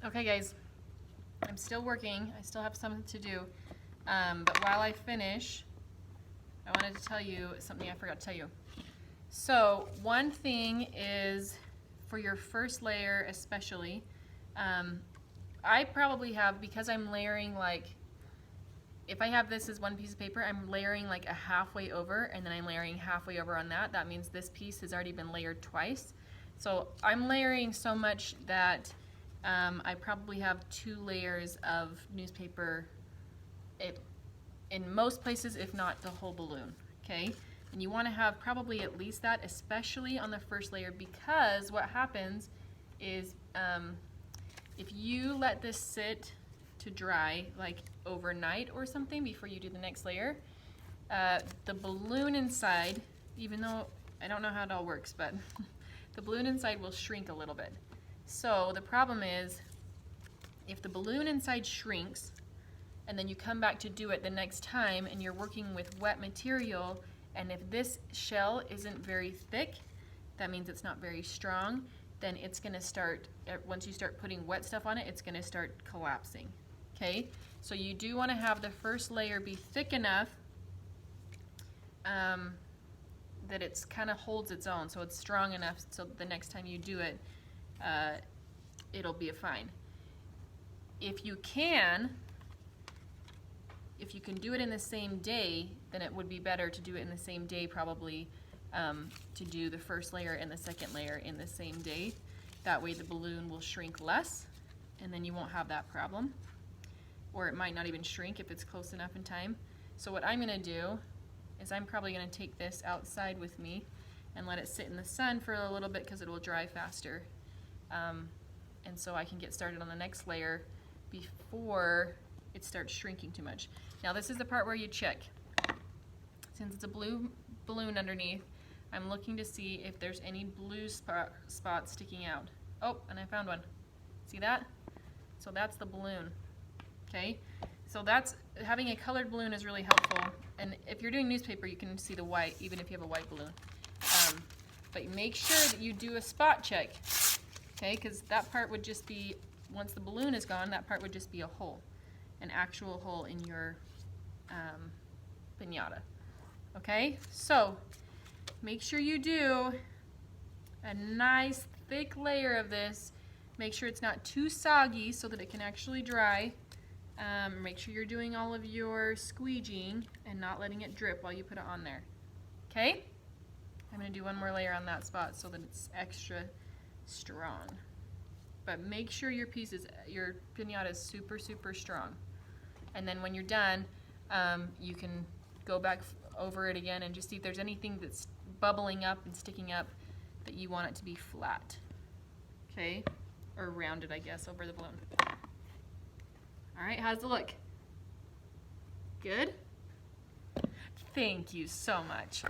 Okay guys, I'm still working. I still have something to do. But while I finish, I wanted to tell you something I forgot to tell you. So one thing is, for your first layer especially, I probably have, because I'm layering, like, if I have this as one piece of paper, I'm layering like a halfway over, and then I'm layering halfway over on that. That means this piece has already been layered twice. So I'm layering so much that I probably have 2 layers of newspaper in most places, if not the whole balloon, okay? And you want to have probably at least that, especially on the first layer, because what happens is if you let this sit to dry like overnight or something before you do the next layer, the balloon inside, even though I don't know how it all works, but the balloon inside will shrink a little bit. So the problem is, if the balloon inside shrinks and then you come back to do it the next time and you're working with wet material, and if this shell isn't very thick, that means it's not very strong, then it's going to start, once you start putting wet stuff on it, it's going to start collapsing. Okay, so you do want to have the first layer be thick enough that it's kind of holds its own, so it's strong enough so the next time you do it, it'll be fine. If you can do it in the same day, then it would be better to do it in the same day, probably, to do the first layer and the second layer in the same day. That way the balloon will shrink less, and then you won't have that problem. Or it might not even shrink if it's close enough in time. So what I'm going to do is I'm probably going to take this outside with me and let it sit in the sun for a little bit, because it will dry faster. And so I can get started on the next layer before it starts shrinking too much. Now this is the part where you check. Since it's a blue balloon underneath, I'm looking to see if there's any blue spots sticking out. Oh, and I found one. See that? So that's the balloon. Okay, so that's, having a colored balloon is really helpful, and if you're doing newspaper you can see the white even if you have a white balloon. But make sure that you do a spot check, okay, because that part would just be, once the balloon is gone, that part would just be a hole, an actual hole in your piñata. Okay, so make sure you do a nice thick layer of this. Make sure it's not too soggy so that it can actually dry. Make sure you're doing all of your squeegeeing and not letting it drip while you put it on there. Okay? I'm going to do one more layer on that spot so that it's extra strong. But make sure your piñata is super, super strong. And then when you're done, you can go back over it again and just see if there's anything that's bubbling up and sticking up that you want it to be flat. Okay? Or rounded, I guess, over the balloon. Alright, how's it look? Good? Thank you so much.